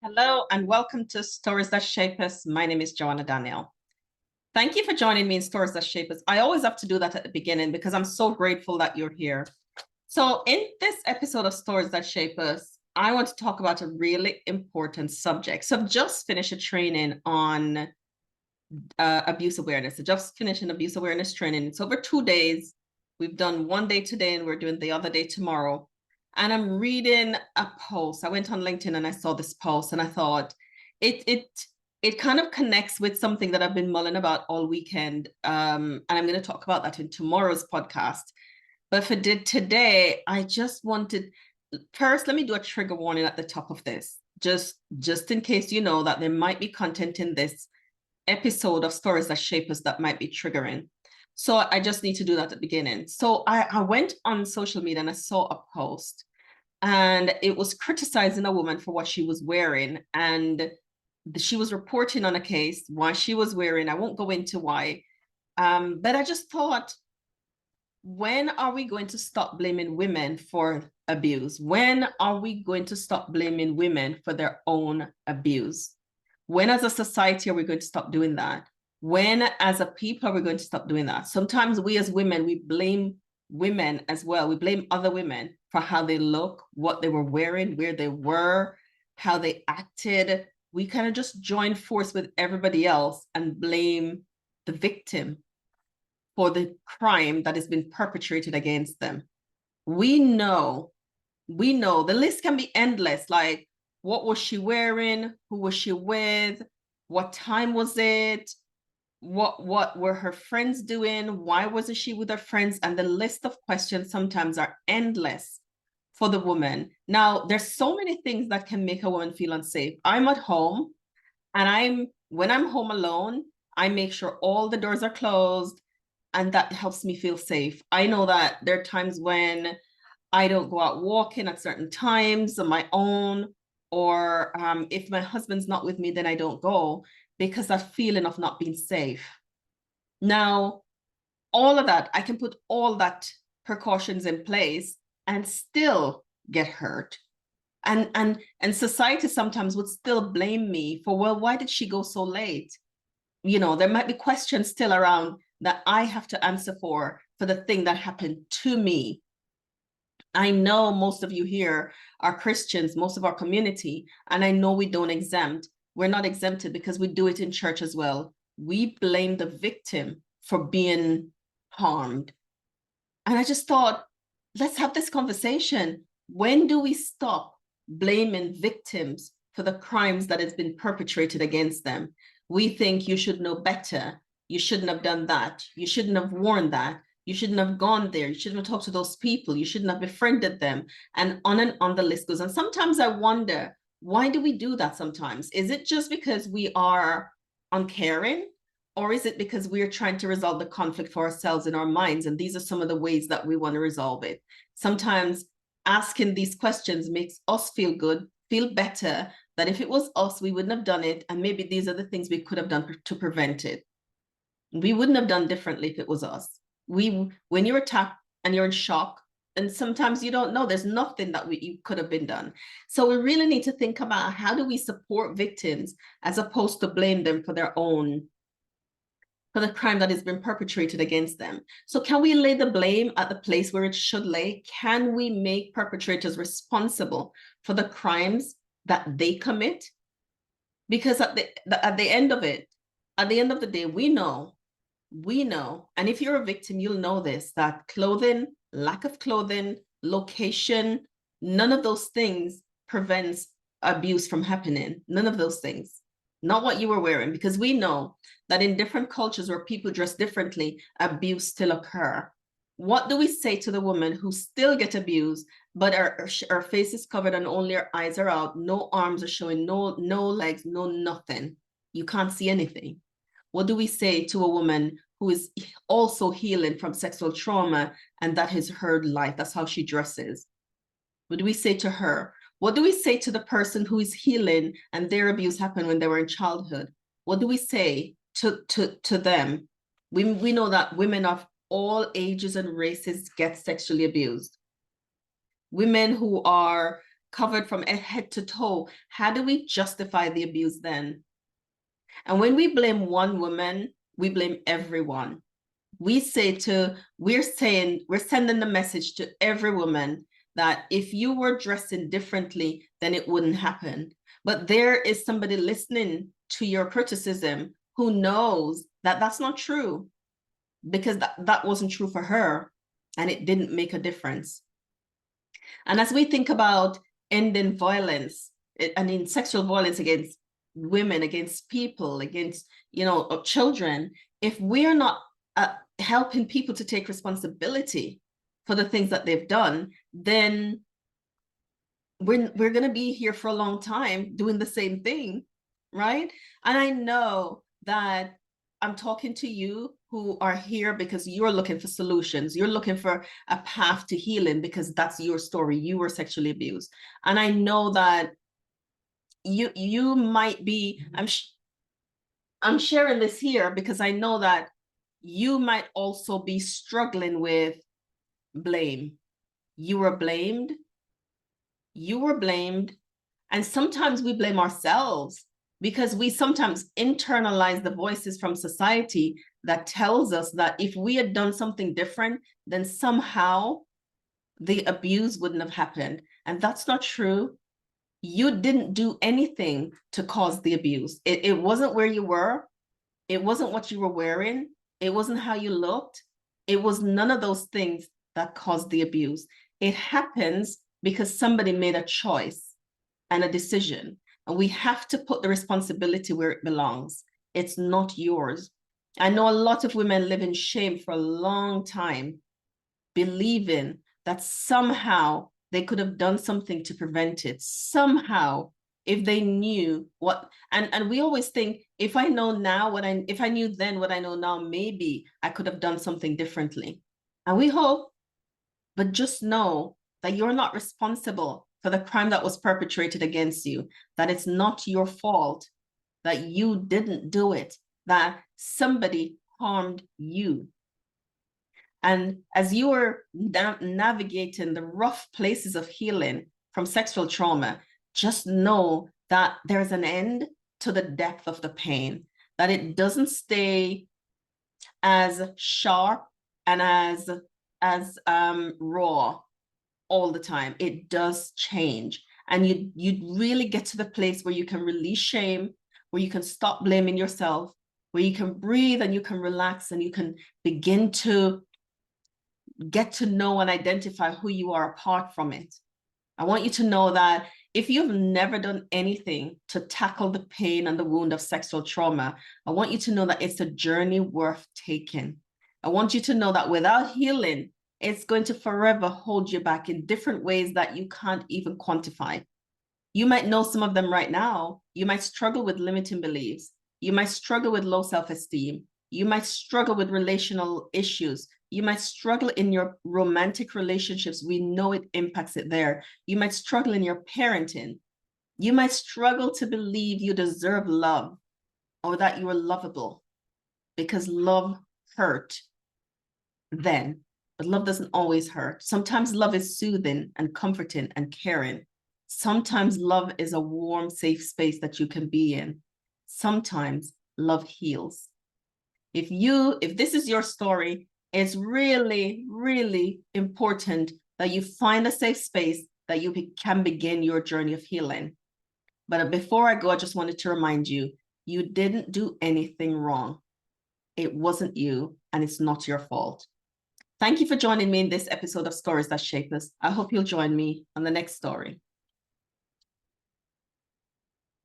Hello and welcome to Stories That Shape Us. My name is Joanna Daniel. Thank you for joining me in Stories That Shape Us. I always have to do that at the beginning because I'm so grateful that you're here. So in this episode of Stories That Shape Us, I want to talk about a really important subject. So I've just finished a training on abuse awareness. I just finished an abuse awareness training. It's over 2 days. We've done one day today and we're doing the other day tomorrow. And I'm reading a post. I went on LinkedIn and I saw this post and I thought it kind of connects with something that I've been mulling about all weekend. And I'm going to talk about that in tomorrow's podcast. But for today, I just wanted, first, let me do a trigger warning at the top of this, just in case you know that there might be content in this episode of Stories That Shape Us that might be triggering. So I just need to do that at the beginning. So I went on social media and I saw a post and it was criticizing a woman for what she was wearing. And she was reporting on a case, why she was wearing. I won't go into why. But I just thought, when are we going to stop blaming women for abuse? When are we going to stop blaming women for their own abuse? When as a society are we going to stop doing that? When as a people are we going to stop doing that? Sometimes we as women, we blame women as well. We blame other women for how they look, what they were wearing, where they were, how they acted. We kind of just join force with everybody else and blame the victim for the crime that has been perpetrated against them. We know the list can be endless. Like, what was she wearing? Who was she with? What time was it? What were her friends doing? Why wasn't she with her friends? And the list of questions sometimes are endless for the woman. Now, there's so many things that can make a woman feel unsafe. I'm at home and when I'm home alone, I make sure all the doors are closed and that helps me feel safe. I know that there are times when I don't go out walking at certain times on my own, or if my husband's not with me, then I don't go because that feeling of not being safe. Now, all of that, I can put all that precautions in place and still get hurt. And society sometimes would still blame me for, well, why did she go so late? You know, there might be questions still around that I have to answer for the thing that happened to me. I know most of you here are Christians, most of our community, and I know we don't exempt. We're not exempted because we do it in church as well. We blame the victim for being harmed. And I just thought, let's have this conversation. When do we stop blaming victims for the crimes that has been perpetrated against them? We think you should know better. You shouldn't have done that. You shouldn't have worn that. You shouldn't have gone there. You shouldn't have talked to those people. You shouldn't have befriended them. And on the list goes. And sometimes I wonder, why do we do that sometimes? Is it just because we are uncaring? Or is it because we're trying to resolve the conflict for ourselves in our minds? And these are some of the ways that we want to resolve it. Sometimes asking these questions makes us feel good, feel better, that if it was us, we wouldn't have done it. And maybe these are the things we could have done to prevent it. We wouldn't have done differently if it was us. When you're attacked and you're in shock, and sometimes you don't know, there's nothing that you could have been done. So we really need to think about, how do we support victims as opposed to blame them for the crime that has been perpetrated against them. So can we lay the blame at the place where it should lay? Can we make perpetrators responsible for the crimes that they commit? Because at the end of the day, we know, and if you're a victim, you'll know this, that clothing, lack of clothing, location, none of those things prevents abuse from happening. None of those things. Not what you were wearing, because we know that in different cultures where people dress differently, abuse still occur. What do we say to the women who still get abused, but her face is covered and only her eyes are out, no arms are showing, no legs, no nothing. You can't see anything. What do we say to a woman who is also healing from sexual trauma and that is her life? That's how she dresses. What do we say to her? What do we say to the person who is healing and their abuse happened when they were in childhood? What do we say to them? We know that women of all ages and races get sexually abused. Women who are covered from head to toe, how do we justify the abuse then? And when we blame one woman, we blame everyone. We're sending the message to every woman that if you were dressing differently, then it wouldn't happen. But there is somebody listening to your criticism who knows that that's not true, because that wasn't true for her and it didn't make a difference. And as we think about ending violence, sexual violence against women, against people, against, children, if we're not helping people to take responsibility for the things that they've done, then we're going to be here for a long time doing the same thing, right? And I know that I'm talking to you who are here because you're looking for solutions. You're looking for a path to healing because that's your story. You were sexually abused. And I know that you might be, I'm sharing this here because I know that you might also be struggling with blame. You were blamed. And sometimes we blame ourselves because we sometimes internalize the voices from society that tells us that if we had done something different, then somehow the abuse wouldn't have happened. And that's not true. You didn't do anything to cause the abuse. It wasn't where you were. It wasn't what you were wearing. It wasn't how you looked. It was none of those things that caused the abuse. It happens because somebody made a choice and a decision. And we have to put the responsibility where it belongs. It's not yours. I know a lot of women live in shame for a long time, believing that somehow they could have done something to prevent it. Somehow, if they knew what, and we always think, if I know now if I knew then what I know now, maybe I could have done something differently. And we hope, but just know that you're not responsible for the crime that was perpetrated against you, that it's not your fault, that you didn't do it, that somebody harmed you. And as you are navigating the rough places of healing from sexual trauma, just know that there's an end to the depth of the pain, that it doesn't stay as sharp and as raw all the time. It does change. And you really get to the place where you can release shame, where you can stop blaming yourself, where you can breathe and you can relax and you can begin to get to know and identify who you are apart from it. I want you to know that if you've never done anything to tackle the pain and the wound of sexual trauma, I want you to know that it's a journey worth taking. I want you to know that without healing, it's going to forever hold you back in different ways that you can't even quantify. You might know some of them right now. You might struggle with limiting beliefs. You might struggle with low self-esteem. You might struggle with relational issues. You might struggle in your romantic relationships. We know it impacts it there. You might struggle in your parenting. You might struggle to believe you deserve love or that you are lovable, because love hurt then, but love doesn't always hurt. Sometimes love is soothing and comforting and caring. Sometimes love is a warm, safe space that you can be in. Sometimes love heals. If this is your story, it's really, really important that you find a safe space that you can begin your journey of healing. But before I go, I just wanted to remind you, you didn't do anything wrong. It wasn't you, and it's not your fault. Thank you for joining me in this episode of Stories That Shape Us. I hope you'll join me on the next story.